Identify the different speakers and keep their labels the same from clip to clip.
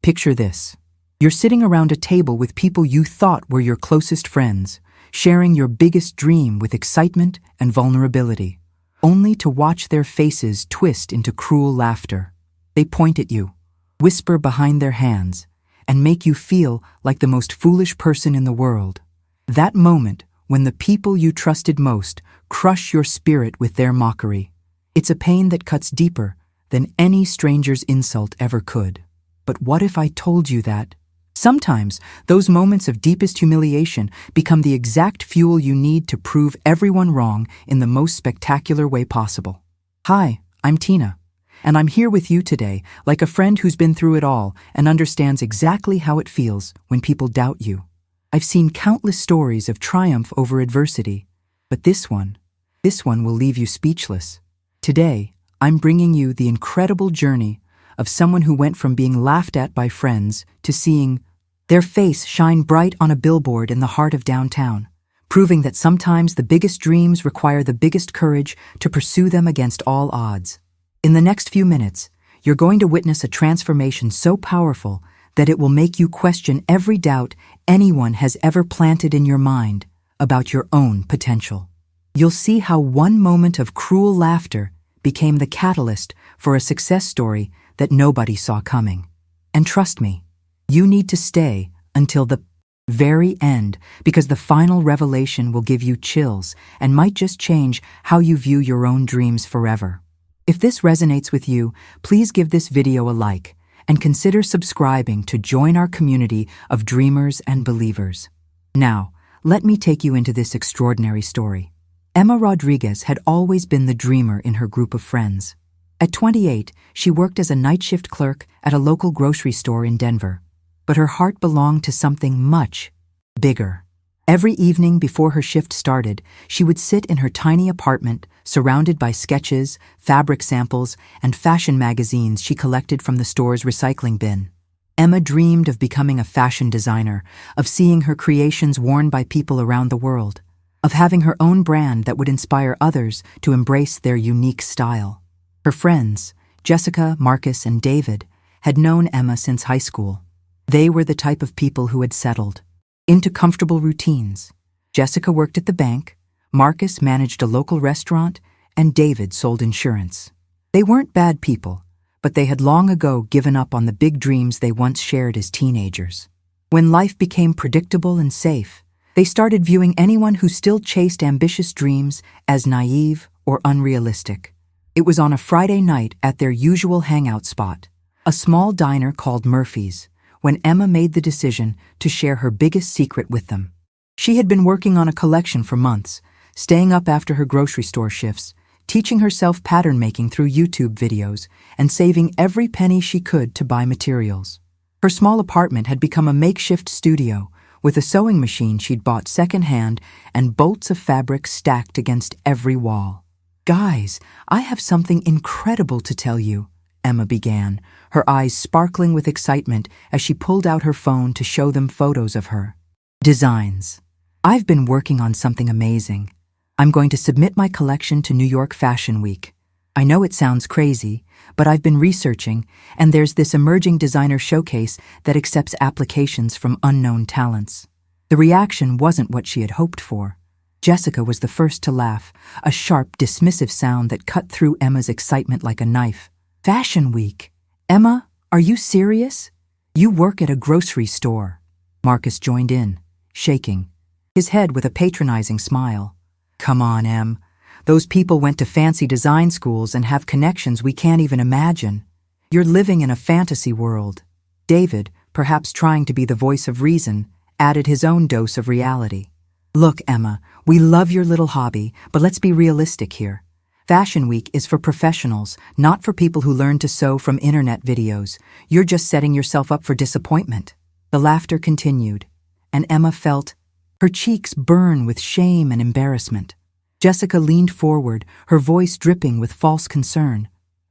Speaker 1: Picture this. You're sitting around a table with people you thought were your closest friends, sharing your biggest dream with excitement and vulnerability, only to watch their faces twist into cruel laughter. They point at you, whisper behind their hands, and make you feel like the most foolish person in the world. That moment when the people you trusted most crush your spirit with their mockery. It's a pain that cuts deeper than any stranger's insult ever could. But what if I told you that? Sometimes those moments of deepest humiliation become the exact fuel you need to prove everyone wrong in the most spectacular way possible. Hi, I'm Tina, and I'm here with you today like a friend who's been through it all and understands exactly how it feels when people doubt you. I've seen countless stories of triumph over adversity, but this one will leave you speechless. Today, I'm bringing you the incredible journey of someone who went from being laughed at by friends to seeing their face shine bright on a billboard in the heart of downtown, proving that sometimes the biggest dreams require the biggest courage to pursue them against all odds. In the next few minutes, you're going to witness a transformation so powerful that it will make you question every doubt anyone has ever planted in your mind about your own potential. You'll see how one moment of cruel laughter became the catalyst for a success story that nobody saw coming. And trust me, you need to stay until the very end, because the final revelation will give you chills and might just change how you view your own dreams forever. If this resonates with you, please give this video a like and consider subscribing to join our community of dreamers and believers. Now, let me take you into this extraordinary story. Emma Rodriguez had always been the dreamer in her group of friends. At 28, she worked as a night shift clerk at a local grocery store in Denver. But her heart belonged to something much bigger. Every evening before her shift started, she would sit in her tiny apartment, surrounded by sketches, fabric samples, and fashion magazines she collected from the store's recycling bin. Emma dreamed of becoming a fashion designer, of seeing her creations worn by people around the world, of having her own brand that would inspire others to embrace their unique style. Her friends, Jessica, Marcus, and David, had known Emma since high school. They were the type of people who had settled into comfortable routines. Jessica worked at the bank, Marcus managed a local restaurant, and David sold insurance. They weren't bad people, but they had long ago given up on the big dreams they once shared as teenagers. When life became predictable and safe, they started viewing anyone who still chased ambitious dreams as naive or unrealistic. It was on a Friday night at their usual hangout spot, a small diner called Murphy's, when Emma made the decision to share her biggest secret with them. She had been working on a collection for months, staying up after her grocery store shifts, teaching herself pattern making through YouTube videos, and saving every penny she could to buy materials. Her small apartment had become a makeshift studio, with a sewing machine she'd bought secondhand and bolts of fabric stacked against every wall. "Guys, I have something incredible to tell you," Emma began, her eyes sparkling with excitement as she pulled out her phone to show them photos of her designs. "I've been working on something amazing. I'm going to submit my collection to New York Fashion Week. I know it sounds crazy, but I've been researching, and there's this emerging designer showcase that accepts applications from unknown talents." The reaction wasn't what she had hoped for. Jessica was the first to laugh, a sharp, dismissive sound that cut through Emma's excitement like a knife. "Fashion Week? Emma, are you serious? You work at a grocery store." Marcus joined in, shaking, his head with a patronizing smile. "Come on, Em. Those people went to fancy design schools and have connections we can't even imagine. You're living in a fantasy world." David, perhaps trying to be the voice of reason, added his own dose of reality. "Look, Emma, we love your little hobby, but let's be realistic here. Fashion Week is for professionals, not for people who learn to sew from internet videos. You're just setting yourself up for disappointment." The laughter continued, and Emma felt her cheeks burn with shame and embarrassment. Jessica leaned forward, her voice dripping with false concern.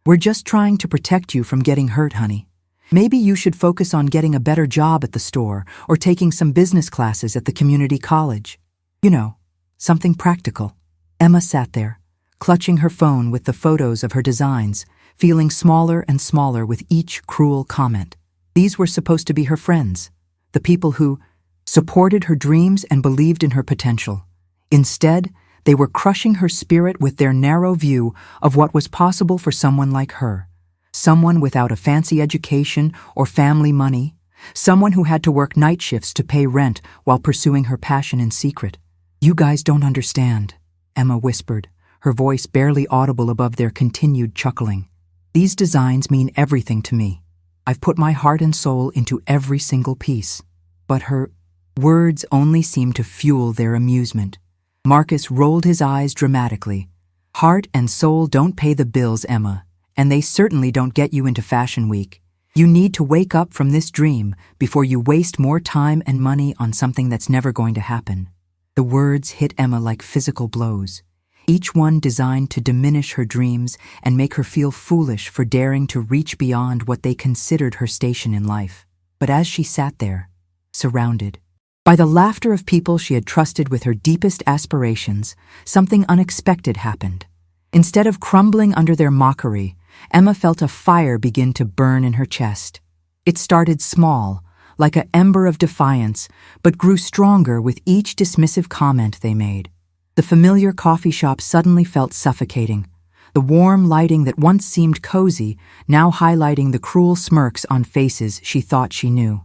Speaker 1: "We're just trying to protect you from getting hurt, honey. Maybe you should focus on getting a better job at the store or taking some business classes at the community college. You know, something practical." Emma sat there, clutching her phone with the photos of her designs, feeling smaller and smaller with each cruel comment. These were supposed to be her friends, the people who supported her dreams and believed in her potential. Instead, they were crushing her spirit with their narrow view of what was possible for someone like her. Someone without a fancy education or family money. Someone who had to work night shifts to pay rent while pursuing her passion in secret. "You guys don't understand," Emma whispered, her voice barely audible above their continued chuckling. "These designs mean everything to me. I've put my heart and soul into every single piece." But her words only seemed to fuel their amusement. Marcus rolled his eyes dramatically. "Heart and soul don't pay the bills, Emma, and they certainly don't get you into Fashion Week. You need to wake up from this dream before you waste more time and money on something that's never going to happen." The words hit Emma like physical blows, each one designed to diminish her dreams and make her feel foolish for daring to reach beyond what they considered her station in life. But as she sat there, surrounded by the laughter of people she had trusted with her deepest aspirations, something unexpected happened. Instead of crumbling under their mockery, Emma felt a fire begin to burn in her chest. It started small, like an ember of defiance, but grew stronger with each dismissive comment they made. The familiar coffee shop suddenly felt suffocating, the warm lighting that once seemed cozy now highlighting the cruel smirks on faces she thought she knew.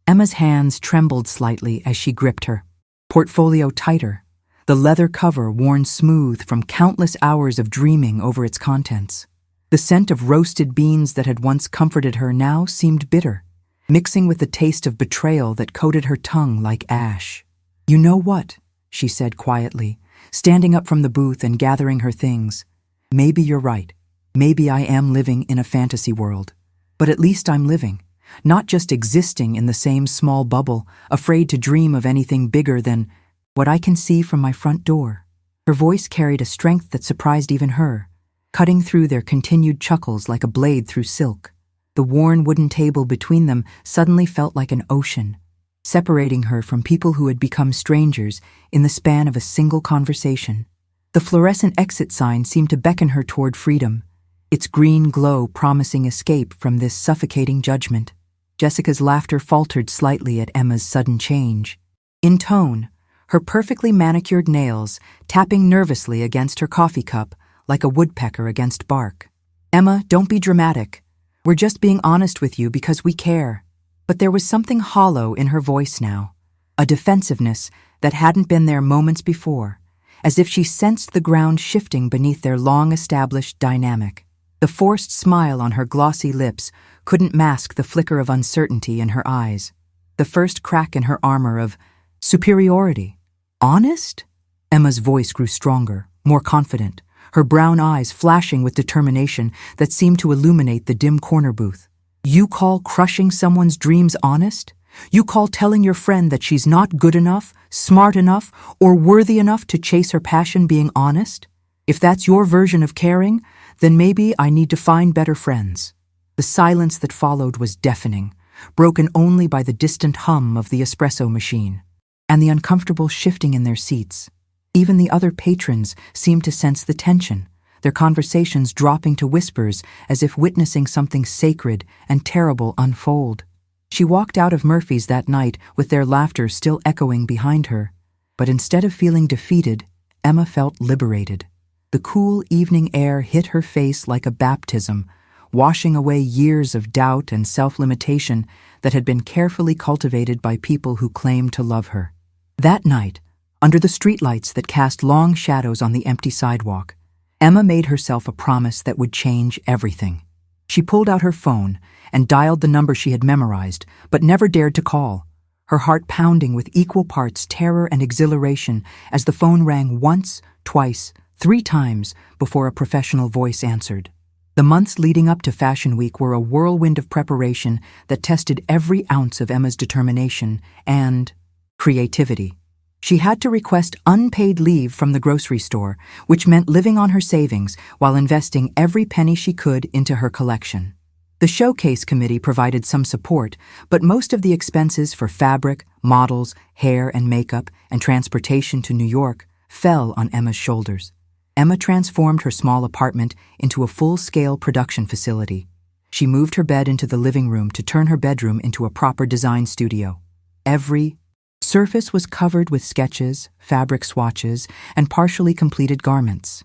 Speaker 1: Emma's hands trembled slightly as she gripped her portfolio tighter, the leather cover worn smooth from countless hours of dreaming over its contents. The scent of roasted beans that had once comforted her now seemed bitter, mixing with the taste of betrayal that coated her tongue like ash. "You know what?" she said quietly, standing up from the booth and gathering her things. "Maybe you're right. Maybe I am living in a fantasy world. But at least I'm living, not just existing in the same small bubble, afraid to dream of anything bigger than what I can see from my front door." Her voice carried a strength that surprised even her, cutting through their continued chuckles like a blade through silk. The worn wooden table between them suddenly felt like an ocean, separating her from people who had become strangers in the span of a single conversation. The fluorescent exit sign seemed to beckon her toward freedom, its green glow promising escape from this suffocating judgment. Jessica's laughter faltered slightly at Emma's sudden change. In tone, her perfectly manicured nails tapping nervously against her coffee cup like a woodpecker against bark. "Emma, don't be dramatic. We're just being honest with you because we care." But there was something hollow in her voice now, a defensiveness that hadn't been there moments before, as if she sensed the ground shifting beneath their long-established dynamic. The forced smile on her glossy lips couldn't mask the flicker of uncertainty in her eyes, the first crack in her armor of superiority. "Honest?" Emma's voice grew stronger, more confident, her brown eyes flashing with determination that seemed to illuminate the dim corner booth. "You call crushing someone's dreams honest? You call telling your friend that she's not good enough, smart enough, or worthy enough to chase her passion being honest? If that's your version of caring, then maybe I need to find better friends." The silence that followed was deafening, broken only by the distant hum of the espresso machine, and the uncomfortable shifting in their seats. Even the other patrons seemed to sense the tension, their conversations dropping to whispers as if witnessing something sacred and terrible unfold. She walked out of Murphy's that night with their laughter still echoing behind her, but instead of feeling defeated, Emma felt liberated. The cool evening air hit her face like a baptism, washing away years of doubt and self-limitation that had been carefully cultivated by people who claimed to love her. That night, under the streetlights that cast long shadows on the empty sidewalk, Emma made herself a promise that would change everything. She pulled out her phone and dialed the number she had memorized, but never dared to call, her heart pounding with equal parts terror and exhilaration as the phone rang once, twice, 3 times before a professional voice answered. The months leading up to Fashion Week were a whirlwind of preparation that tested every ounce of Emma's determination and creativity. She had to request unpaid leave from the grocery store, which meant living on her savings while investing every penny she could into her collection. The showcase committee provided some support, but most of the expenses for fabric, models, hair and makeup, and transportation to New York fell on Emma's shoulders. Emma transformed her small apartment into a full-scale production facility. She moved her bed into the living room to turn her bedroom into a proper design studio. Every surface was covered with sketches, fabric swatches, and partially completed garments.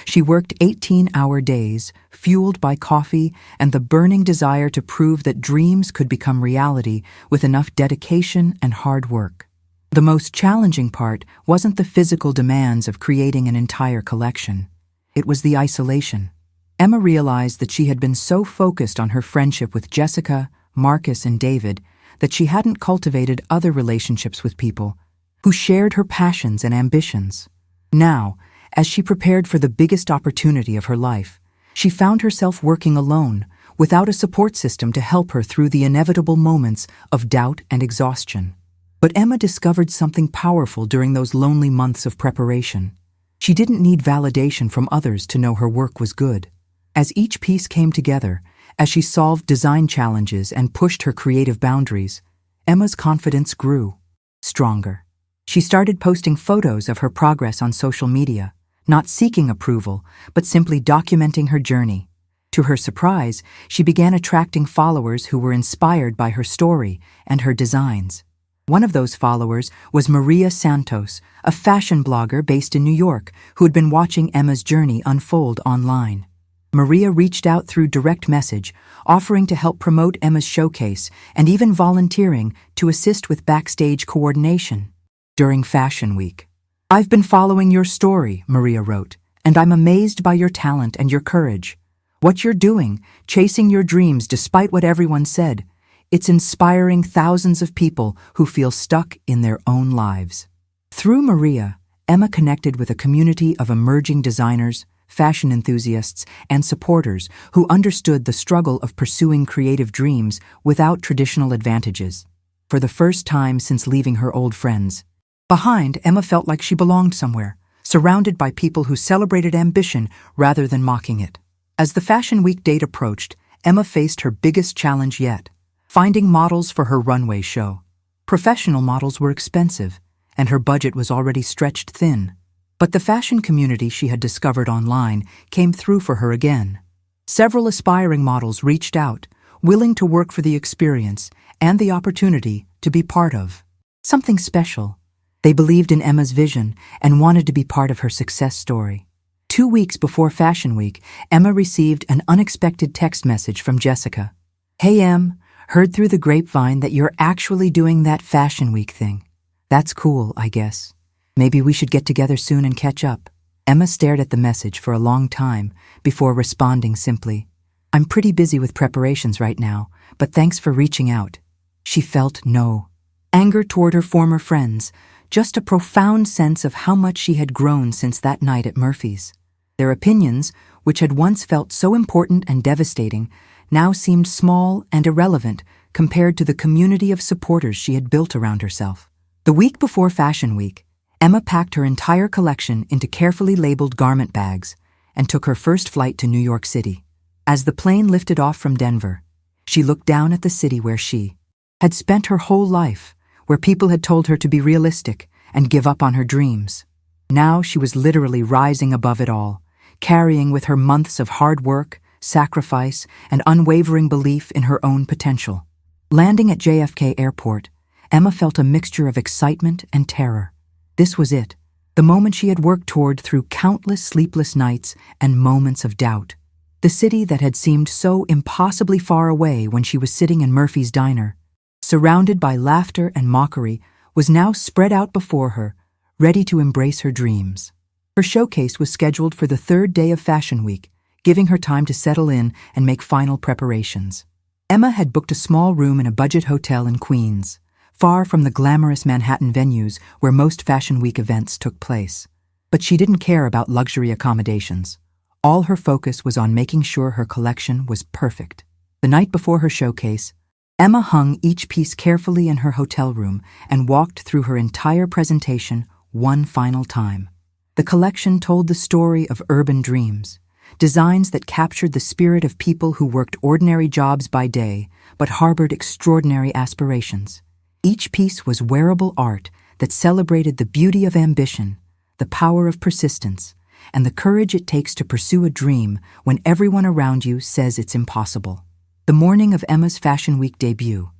Speaker 1: She worked 18-hour days, fueled by coffee and the burning desire to prove that dreams could become reality with enough dedication and hard work. The most challenging part wasn't the physical demands of creating an entire collection. It was the isolation. Emma realized that she had been so focused on her friendship with Jessica, Marcus, and David that she hadn't cultivated other relationships with people who shared her passions and ambitions. Now, as she prepared for the biggest opportunity of her life, she found herself working alone, without a support system to help her through the inevitable moments of doubt and exhaustion. But Emma discovered something powerful during those lonely months of preparation. She didn't need validation from others to know her work was good. As each piece came together, as she solved design challenges and pushed her creative boundaries, Emma's confidence grew stronger. She started posting photos of her progress on social media, not seeking approval, but simply documenting her journey. To her surprise, she began attracting followers who were inspired by her story and her designs. One of those followers was Maria Santos, a fashion blogger based in New York who had been watching Emma's journey unfold online. Maria reached out through direct message, offering to help promote Emma's showcase and even volunteering to assist with backstage coordination. During Fashion Week, "I've been following your story," Maria wrote, "and I'm amazed by your talent and your courage. What you're doing, chasing your dreams despite what everyone said, it's inspiring thousands of people who feel stuck in their own lives." Through Maria, Emma connected with a community of emerging designers, fashion enthusiasts, and supporters who understood the struggle of pursuing creative dreams without traditional advantages. For the first time since leaving her old friends behind, Emma felt like she belonged somewhere, surrounded by people who celebrated ambition rather than mocking it. As the Fashion Week date approached, Emma faced her biggest challenge yet: finding models for her runway show. Professional models were expensive, and her budget was already stretched thin. But the fashion community she had discovered online came through for her again. Several aspiring models reached out, willing to work for the experience and the opportunity to be part of something special. They believed in Emma's vision and wanted to be part of her success story. 2 weeks before Fashion Week, Emma received an unexpected text message from Jessica. "Hey Em, heard through the grapevine that you're actually doing that Fashion Week thing. That's cool, I guess. Maybe we should get together soon and catch up." Emma stared at the message for a long time before responding simply, "I'm pretty busy with preparations right now, but thanks for reaching out." She felt no anger toward her former friends, just a profound sense of how much she had grown since that night at Murphy's. Their opinions, which had once felt so important and devastating, now seemed small and irrelevant compared to the community of supporters she had built around herself. The week before Fashion Week, Emma packed her entire collection into carefully labeled garment bags and took her first flight to New York City. As the plane lifted off from Denver, she looked down at the city where she had spent her whole life, where people had told her to be realistic and give up on her dreams. Now she was literally rising above it all, carrying with her months of hard work, sacrifice, and unwavering belief in her own potential. Landing at JFK Airport, Emma felt a mixture of excitement and terror. This was it, the moment she had worked toward through countless sleepless nights and moments of doubt. The city that had seemed so impossibly far away when she was sitting in Murphy's diner, surrounded by laughter and mockery, was now spread out before her, ready to embrace her dreams. Her showcase was scheduled for the 3rd day of Fashion Week, giving her time to settle in and make final preparations. Emma had booked a small room in a budget hotel in Queens, far from the glamorous Manhattan venues where most Fashion Week events took place. But she didn't care about luxury accommodations. All her focus was on making sure her collection was perfect. The night before her showcase, Emma hung each piece carefully in her hotel room and walked through her entire presentation one final time. The collection told the story of urban dreams, designs that captured the spirit of people who worked ordinary jobs by day but harbored extraordinary aspirations. Each piece was wearable art that celebrated the beauty of ambition, the power of persistence, and the courage it takes to pursue a dream when everyone around you says it's impossible. The morning of Emma's Fashion Week debut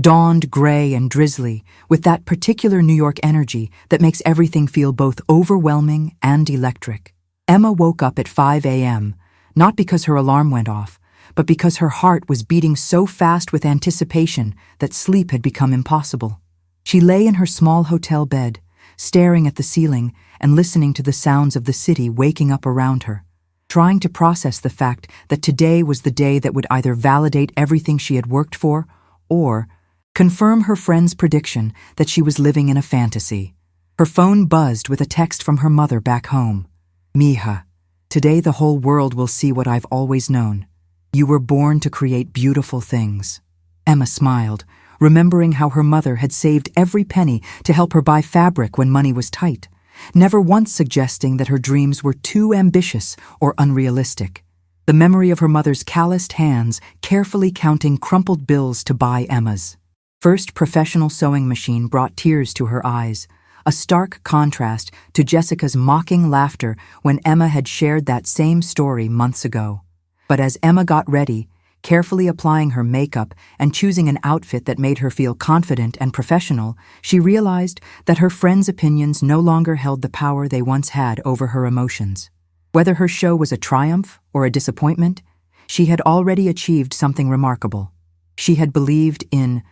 Speaker 1: dawned gray and drizzly, with that particular New York energy that makes everything feel both overwhelming and electric. Emma woke up at 5 a.m., not because her alarm went off, but because her heart was beating so fast with anticipation that sleep had become impossible. She lay in her small hotel bed, staring at the ceiling and listening to the sounds of the city waking up around her, trying to process the fact that today was the day that would either validate everything she had worked for or confirm her friend's prediction that she was living in a fantasy. Her phone buzzed with a text from her mother back home. "Mija, today the whole world will see what I've always known. You were born to create beautiful things." Emma smiled, remembering how her mother had saved every penny to help her buy fabric when money was tight, never once suggesting that her dreams were too ambitious or unrealistic. The memory of her mother's calloused hands carefully counting crumpled bills to buy Emma's first professional sewing machine brought tears to her eyes, a stark contrast to Jessica's mocking laughter when Emma had shared that same story months ago. But as Emma got ready, carefully applying her makeup and choosing an outfit that made her feel confident and professional, she realized that her friends' opinions no longer held the power they once had over her emotions. Whether her show was a triumph or a disappointment, she had already achieved something remarkable. She had believed in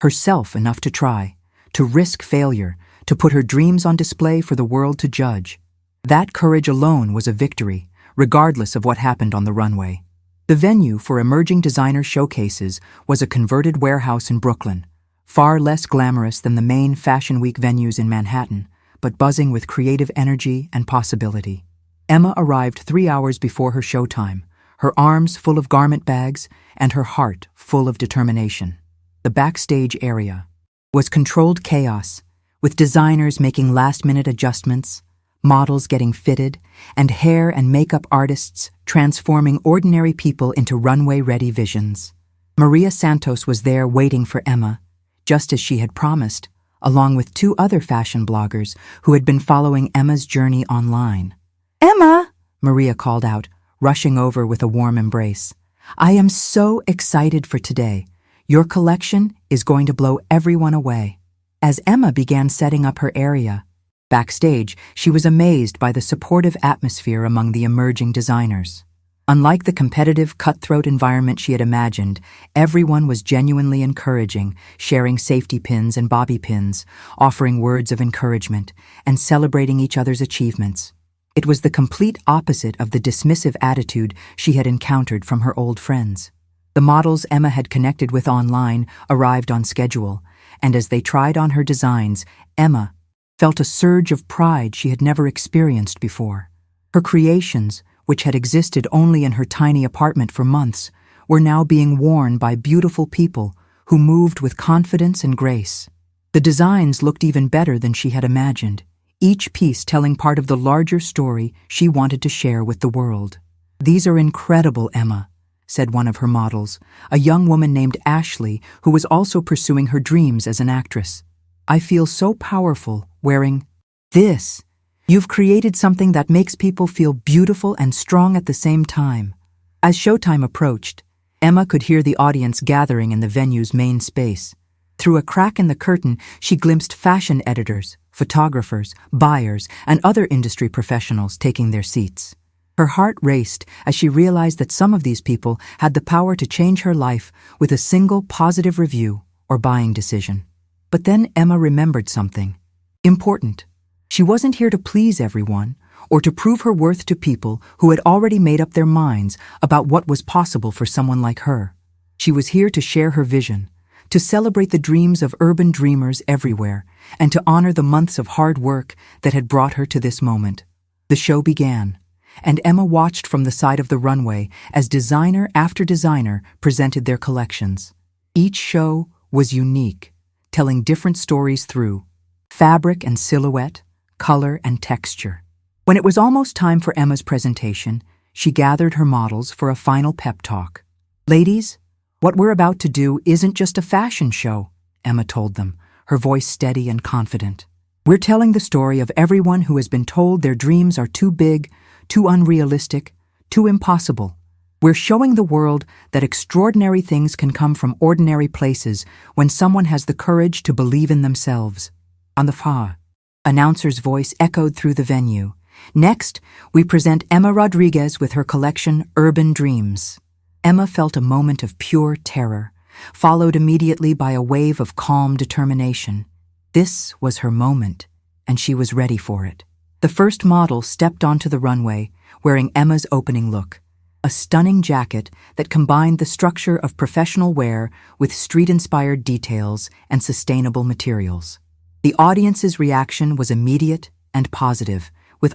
Speaker 1: herself enough to try, to risk failure, to put her dreams on display for the world to judge. That courage alone was a victory, regardless of what happened on the runway. The venue for emerging designer showcases was a converted warehouse in Brooklyn, far less glamorous than the main Fashion Week venues in Manhattan, but buzzing with creative energy and possibility. Emma arrived 3 hours before her showtime, her arms full of garment bags and her heart full of determination. The backstage area was controlled chaos, with designers making last-minute adjustments, models getting fitted, and hair and makeup artists transforming ordinary people into runway-ready visions. Maria Santos was there waiting for Emma, just as she had promised, along with 2 other fashion bloggers who had been following Emma's journey online. "Emma!" Maria called out, rushing over with a warm embrace. "I am so excited for today. Your collection is going to blow everyone away." As Emma began setting up her area, backstage, she was amazed by the supportive atmosphere among the emerging designers. Unlike the competitive, cutthroat environment she had imagined, everyone was genuinely encouraging, sharing safety pins and bobby pins, offering words of encouragement, and celebrating each other's achievements. It was the complete opposite of the dismissive attitude she had encountered from her old friends. The models Emma had connected with online arrived on schedule, and as they tried on her designs, Emma felt a surge of pride she had never experienced before. Her creations, which had existed only in her tiny apartment for months, were now being worn by beautiful people who moved with confidence and grace. The designs looked even better than she had imagined, each piece telling part of the larger story she wanted to share with the world. "These are incredible, Emma," said one of her models, a young woman named Ashley who was also pursuing her dreams as an actress. "I feel so powerful wearing this. You've created something that makes people feel beautiful and strong at the same time." As showtime approached, Emma could hear the audience gathering in the venue's main space. Through a crack in the curtain, she glimpsed fashion editors, photographers, buyers, and other industry professionals taking their seats. Her heart raced as she realized that some of these people had the power to change her life with a single positive review or buying decision. But then Emma remembered something important. She wasn't here to please everyone or to prove her worth to people who had already made up their minds about what was possible for someone like her. She was here to share her vision, to celebrate the dreams of urban dreamers everywhere, and to honor the months of hard work that had brought her to this moment. The show began, and Emma watched from the side of the runway as designer after designer presented their collections. Each show was unique, telling different stories through fabric and silhouette, color and texture. When it was almost time for Emma's presentation, she gathered her models for a final pep talk. "Ladies, what we're about to do isn't just a fashion show," Emma told them, her voice steady and confident. "We're telling the story of everyone who has been told their dreams are too big, too unrealistic, too impossible. We're showing the world that extraordinary things can come from ordinary places when someone has the courage to believe in themselves. On the far, announcer's voice echoed through the venue. Next, we present Emma Rodriguez with her collection Urban Dreams. Emma felt a moment of pure terror, followed immediately by a wave of calm determination. This was her moment, and she was ready for it. The first model stepped onto the runway, wearing Emma's opening look, a stunning jacket that combined the structure of professional wear with street-inspired details and sustainable materials. The audience's reaction was immediate and positive, with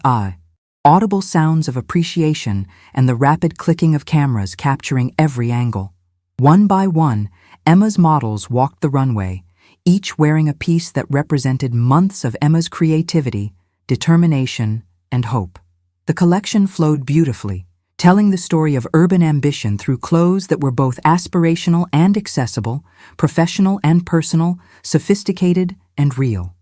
Speaker 1: audible sounds of appreciation and the rapid clicking of cameras capturing every angle. One by one, Emma's models walked the runway, each wearing a piece that represented months of Emma's creativity, determination, and hope. The collection flowed beautifully, telling the story of urban ambition through clothes that were both aspirational and accessible, professional and personal, sophisticated and real.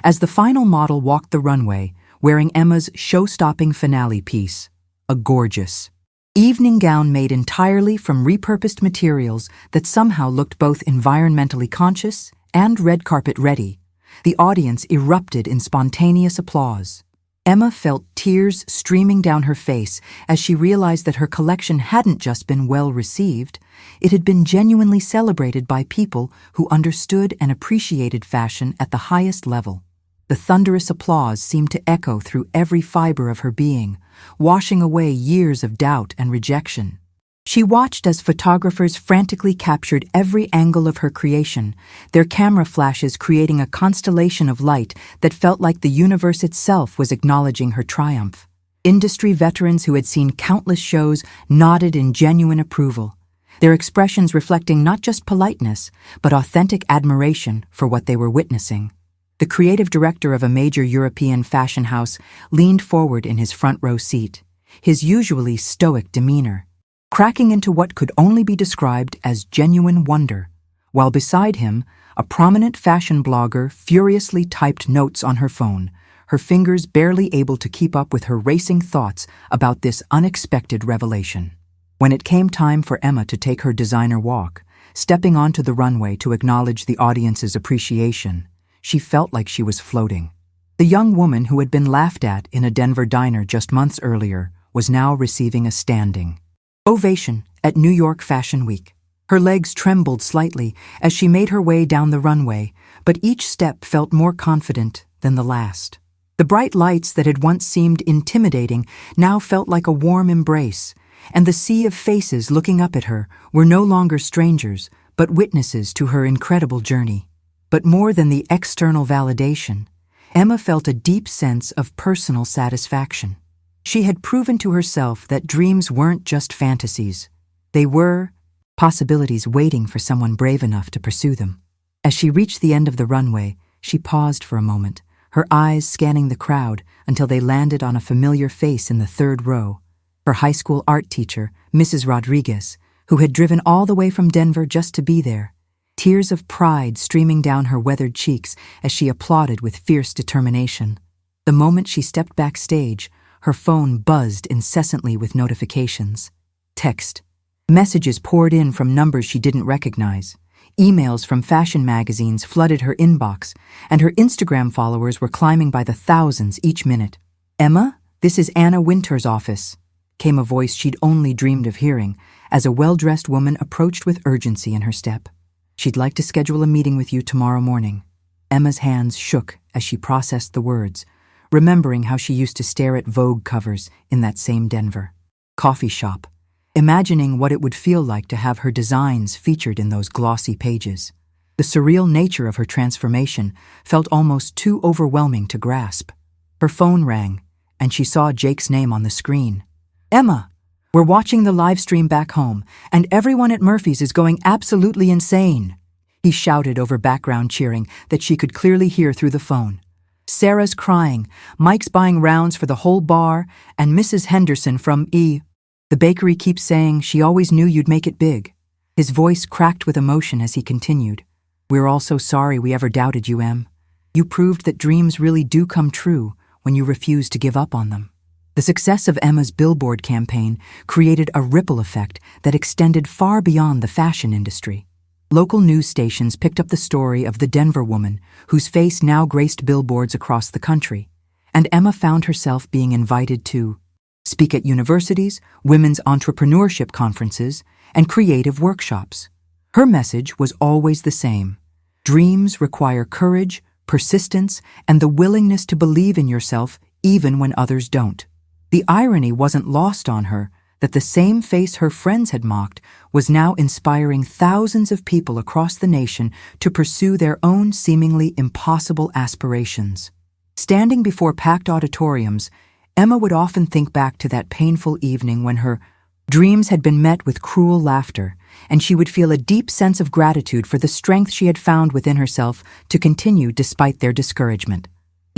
Speaker 1: As the final model walked the runway, wearing Emma's show-stopping finale piece, a gorgeous evening gown made entirely from repurposed materials that somehow looked both environmentally conscious and red carpet ready, the audience erupted in spontaneous applause. Emma felt tears streaming down her face as she realized that her collection hadn't just been well received, it had been genuinely celebrated by people who understood and appreciated fashion at the highest level. The thunderous applause seemed to echo through every fiber of her being, washing away years of doubt and rejection. She watched as photographers frantically captured every angle of her creation, their camera flashes creating a constellation of light that felt like the universe itself was acknowledging her triumph. Industry veterans who had seen countless shows nodded in genuine approval, their expressions reflecting not just politeness, but authentic admiration for what they were witnessing. The creative director of a major European fashion house leaned forward in his front row seat, his usually stoic demeanor cracking into what could only be described as genuine wonder, while beside him, a prominent fashion blogger furiously typed notes on her phone, her fingers barely able to keep up with her racing thoughts about this unexpected revelation. When it came time for Emma to take her designer walk, stepping onto the runway to acknowledge the audience's appreciation, she felt like she was floating. The young woman who had been laughed at in a Denver diner just months earlier was now receiving a standing ovation at New York Fashion Week. Her legs trembled slightly as she made her way down the runway, but each step felt more confident than the last. The bright lights that had once seemed intimidating now felt like a warm embrace, and the sea of faces looking up at her were no longer strangers, but witnesses to her incredible journey. But more than the external validation, Emma felt a deep sense of personal satisfaction. She had proven to herself that dreams weren't just fantasies. They were possibilities waiting for someone brave enough to pursue them. As she reached the end of the runway, she paused for a moment, her eyes scanning the crowd until they landed on a familiar face in the third row, her high school art teacher, Mrs. Rodriguez, who had driven all the way from Denver just to be there, tears of pride streaming down her weathered cheeks as she applauded with fierce determination. The moment she stepped backstage, her phone buzzed incessantly with notifications. Text. Messages poured in from numbers she didn't recognize. Emails from fashion magazines flooded her inbox, and her Instagram followers were climbing by the thousands each minute. "Emma, this is Anna Winter's office," came a voice she'd only dreamed of hearing as a well-dressed woman approached with urgency in her step. "She'd like to schedule a meeting with you tomorrow morning." Emma's hands shook as she processed the words, remembering how she used to stare at Vogue covers in that same Denver coffee shop, imagining what it would feel like to have her designs featured in those glossy pages. The surreal nature of her transformation felt almost too overwhelming to grasp. Her phone rang, and she saw Jake's name on the screen. "Emma, we're watching the live stream back home, and everyone at Murphy's is going absolutely insane," he shouted over background cheering that she could clearly hear through the phone. "Sarah's crying, Mike's buying rounds for the whole bar, and Mrs. Henderson from the bakery keeps saying she always knew you'd make it big." His voice cracked with emotion as he continued. "We're all so sorry we ever doubted you, Em. You proved that dreams really do come true when you refuse to give up on them." The success of Emma's Billboard campaign created a ripple effect that extended far beyond the fashion industry. Local news stations picked up the story of the Denver woman whose face now graced billboards across the country, and Emma found herself being invited to speak at universities, women's entrepreneurship conferences, and creative workshops. Her message was always the same: dreams require courage, persistence, and the willingness to believe in yourself even when others don't. The irony wasn't lost on her that the same face her friends had mocked was now inspiring thousands of people across the nation to pursue their own seemingly impossible aspirations. Standing before packed auditoriums, Emma would often think back to that painful evening when her dreams had been met with cruel laughter, and she would feel a deep sense of gratitude for the strength she had found within herself to continue despite their discouragement.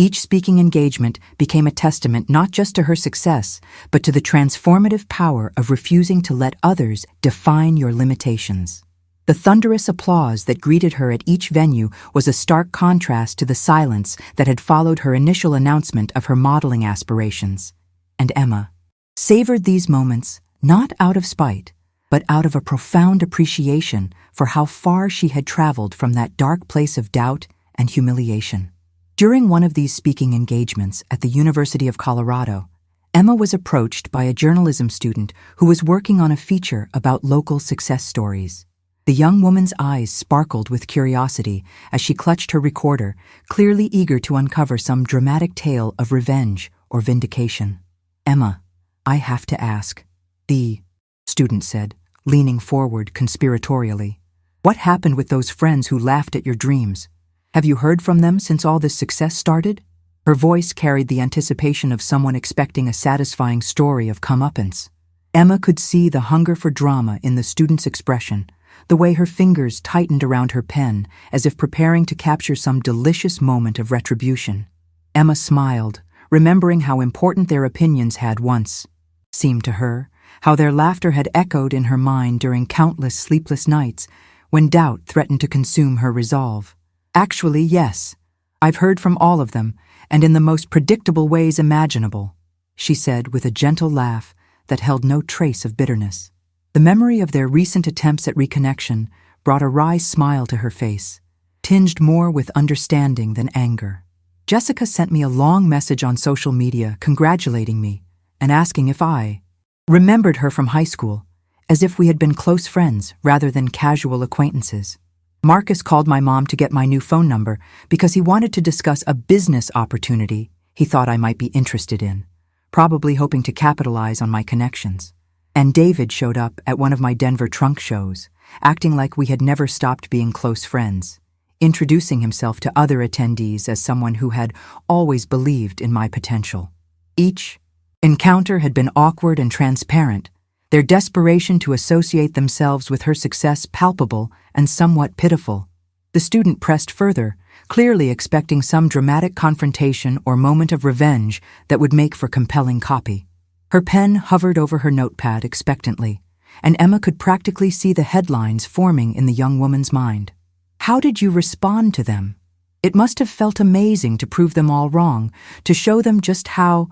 Speaker 1: Each speaking engagement became a testament not just to her success, but to the transformative power of refusing to let others define your limitations. The thunderous applause that greeted her at each venue was a stark contrast to the silence that had followed her initial announcement of her modeling aspirations. And Emma savored these moments not out of spite, but out of a profound appreciation for how far she had traveled from that dark place of doubt and humiliation. During one of these speaking engagements at the University of Colorado, Emma was approached by a journalism student who was working on a feature about local success stories. The young woman's eyes sparkled with curiosity as she clutched her recorder, clearly eager to uncover some dramatic tale of revenge or vindication. "Emma, I have to ask," the student said, leaning forward conspiratorially. "What happened with those friends who laughed at your dreams? Have you heard from them since all this success started?" Her voice carried the anticipation of someone expecting a satisfying story of comeuppance. Emma could see the hunger for drama in the student's expression, the way her fingers tightened around her pen as if preparing to capture some delicious moment of retribution. Emma smiled, remembering how important their opinions had once seemed to her, how their laughter had echoed in her mind during countless sleepless nights when doubt threatened to consume her resolve. "Actually, yes. I've heard from all of them, and in the most predictable ways imaginable," she said with a gentle laugh that held no trace of bitterness. The memory of their recent attempts at reconnection brought a wry smile to her face, tinged more with understanding than anger. "Jessica sent me a long message on social media congratulating me and asking if I remembered her from high school, as if we had been close friends rather than casual acquaintances. Marcus called my mom to get my new phone number because he wanted to discuss a business opportunity he thought I might be interested in, probably hoping to capitalize on my connections. And David showed up at one of my Denver trunk shows, acting like we had never stopped being close friends, introducing himself to other attendees as someone who had always believed in my potential. Each encounter had been awkward and transparent, their desperation to associate themselves with her success palpable and somewhat pitiful. The student pressed further, clearly expecting some dramatic confrontation or moment of revenge that would make for compelling copy. Her pen hovered over her notepad expectantly, and Emma could practically see the headlines forming in the young woman's mind. "How did you respond to them? It must have felt amazing to prove them all wrong, to show them just how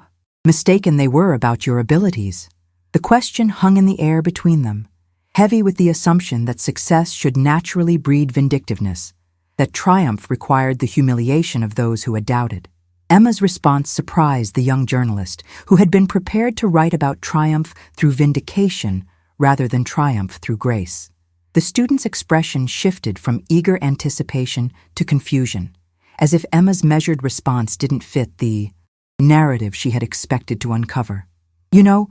Speaker 1: mistaken they were about your abilities." The question hung in the air between them, heavy with the assumption that success should naturally breed vindictiveness, that triumph required the humiliation of those who had doubted. Emma's response surprised the young journalist, who had been prepared to write about triumph through vindication rather than triumph through grace. The student's expression shifted from eager anticipation to confusion, as if Emma's measured response didn't fit the narrative she had expected to uncover. "You know,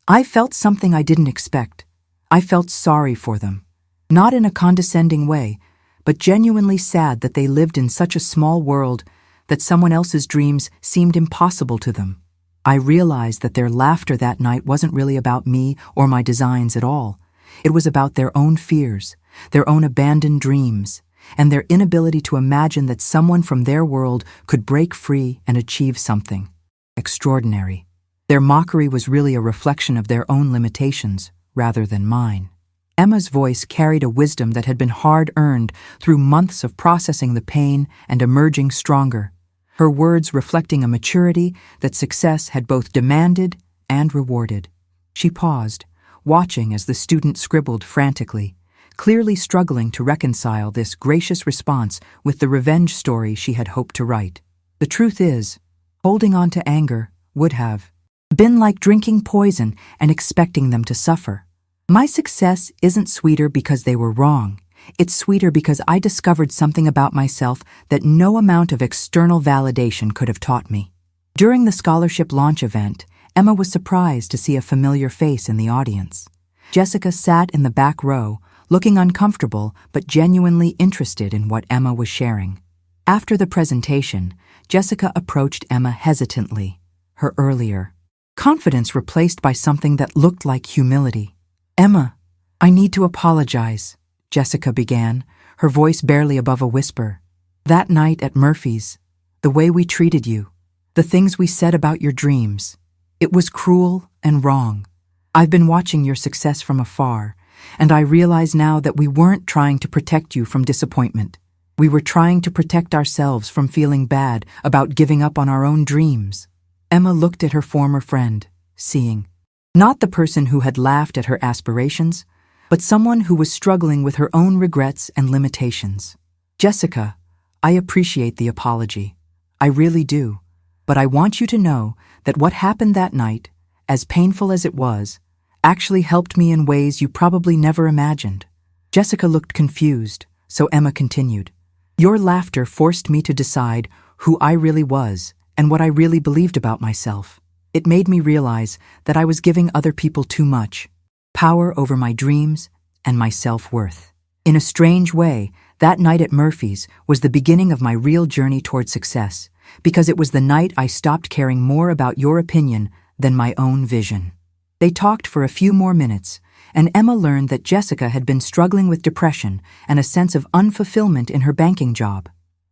Speaker 1: I felt something I didn't expect. I felt sorry for them. Not in a condescending way, but genuinely sad that they lived in such a small world that someone else's dreams seemed impossible to them. I realized that their laughter that night wasn't really about me or my designs at all. It was about their own fears, their own abandoned dreams, and their inability to imagine that someone from their world could break free and achieve something extraordinary. Their mockery was really a reflection of their own limitations rather than mine." Emma's voice carried a wisdom that had been hard-earned through months of processing the pain and emerging stronger, her words reflecting a maturity that success had both demanded and rewarded. She paused, watching as the student scribbled frantically, clearly struggling to reconcile this gracious response with the revenge story she had hoped to write. The truth is, holding on to anger would have been like drinking poison and expecting them to suffer. My success isn't sweeter because they were wrong. It's sweeter because I discovered something about myself that no amount of external validation could have taught me. During the scholarship launch event, Emma was surprised to see a familiar face in the audience. Jessica sat in the back row, looking uncomfortable but genuinely interested in what Emma was sharing. After the presentation, Jessica approached Emma hesitantly, her earlier confidence replaced by something that looked like humility. "Emma, I need to apologize," Jessica began, her voice barely above a whisper. "That night at Murphy's, the way we treated you, the things we said about your dreams, it was cruel and wrong. I've been watching your success from afar, and I realize now that we weren't trying to protect you from disappointment. We were trying to protect ourselves from feeling bad about giving up on our own dreams." Emma looked at her former friend, seeing not the person who had laughed at her aspirations, but someone who was struggling with her own regrets and limitations. "Jessica, I appreciate the apology. I really do. But I want you to know that what happened that night, as painful as it was, actually helped me in ways you probably never imagined." Jessica looked confused, so Emma continued. "Your laughter forced me to decide who I really was and what I really believed about myself. It made me realize that I was giving other people too much power over my dreams and my self-worth. In a strange way, that night at Murphy's was the beginning of my real journey toward success, because it was the night I stopped caring more about your opinion than my own vision." They talked for a few more minutes, and Emma learned that Jessica had been struggling with depression and a sense of unfulfillment in her banking job.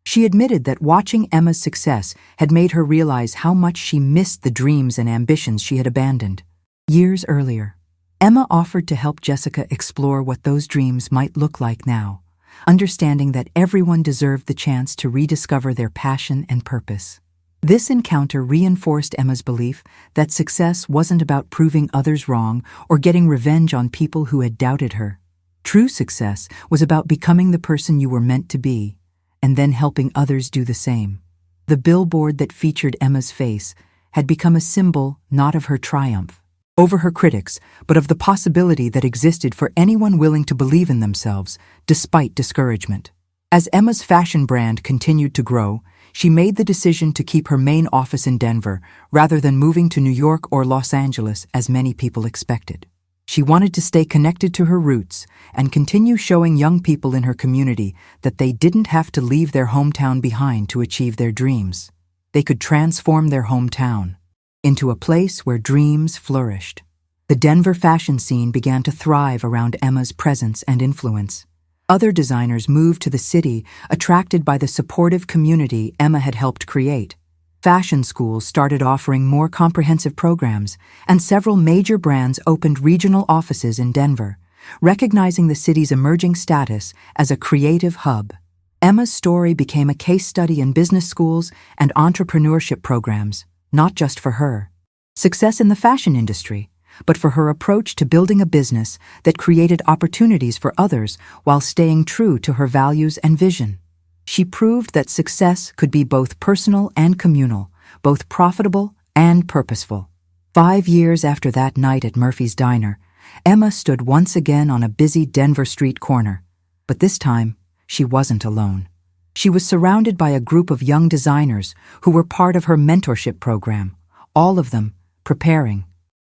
Speaker 1: She admitted that watching Emma's success had made her realize how much she missed the dreams and ambitions she had abandoned years earlier. Emma offered to help Jessica explore what those dreams might look like now, understanding that everyone deserved the chance to rediscover their passion and purpose. This encounter reinforced Emma's belief that success wasn't about proving others wrong or getting revenge on people who had doubted her. True success was about becoming the person you were meant to be, and then helping others do the same. The billboard that featured Emma's face had become a symbol not of her triumph over her critics, but of the possibility that existed for anyone willing to believe in themselves, despite discouragement. As Emma's fashion brand continued to grow, she made the decision to keep her main office in Denver rather than moving to New York or Los Angeles as many people expected. She wanted to stay connected to her roots and continue showing young people in her community that they didn't have to leave their hometown behind to achieve their dreams. They could transform their hometown into a place where dreams flourished. The Denver fashion scene began to thrive around Emma's presence and influence. Other designers moved to the city, attracted by the supportive community Emma had helped create. Fashion schools started offering more comprehensive programs, and several major brands opened regional offices in Denver, recognizing the city's emerging status as a creative hub. Emma's story became a case study in business schools and entrepreneurship programs, not just for her success in the fashion industry, but for her approach to building a business that created opportunities for others while staying true to her values and vision. She proved that success could be both personal and communal, both profitable and purposeful. 5 years after that night at Murphy's Diner, Emma stood once again on a busy Denver street corner. But this time, she wasn't alone. She was surrounded by a group of young designers who were part of her mentorship program, all of them preparing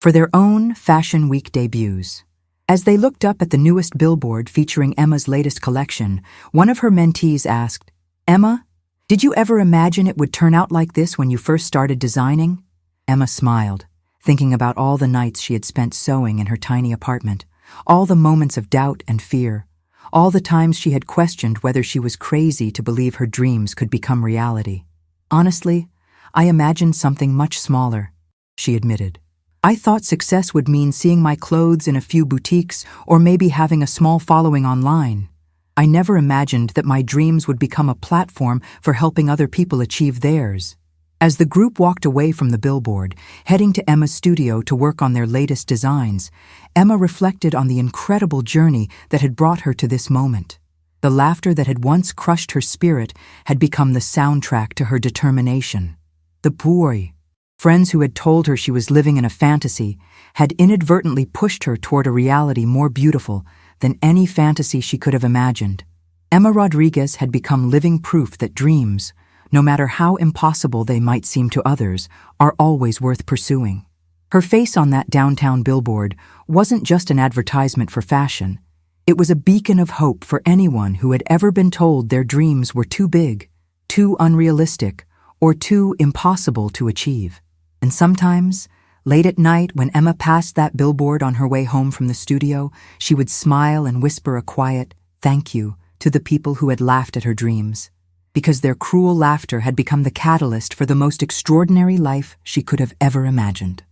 Speaker 1: for their own Fashion Week debuts. As they looked up at the newest billboard featuring Emma's latest collection, one of her mentees asked, "Emma, did you ever imagine it would turn out like this when you first started designing?" Emma smiled, thinking about all the nights she had spent sewing in her tiny apartment, all the moments of doubt and fear, all the times she had questioned whether she was crazy to believe her dreams could become reality. "Honestly, I imagined something much smaller," she admitted. "I thought success would mean seeing my clothes in a few boutiques or maybe having a small following online. I never imagined that my dreams would become a platform for helping other people achieve theirs." As the group walked away from the billboard, heading to Emma's studio to work on their latest designs, Emma reflected on the incredible journey that had brought her to this moment. The laughter that had once crushed her spirit had become the soundtrack to her determination. The boy, friends who had told her she was living in a fantasy, had inadvertently pushed her toward a reality more beautiful than any fantasy she could have imagined. Emma Rodriguez had become living proof that dreams, no matter how impossible they might seem to others, are always worth pursuing. Her face on that downtown billboard wasn't just an advertisement for fashion. It was a beacon of hope for anyone who had ever been told their dreams were too big, too unrealistic, or too impossible to achieve. And sometimes, late at night when Emma passed that billboard on her way home from the studio, she would smile and whisper a quiet "thank you" to the people who had laughed at her dreams, because their cruel laughter had become the catalyst for the most extraordinary life she could have ever imagined.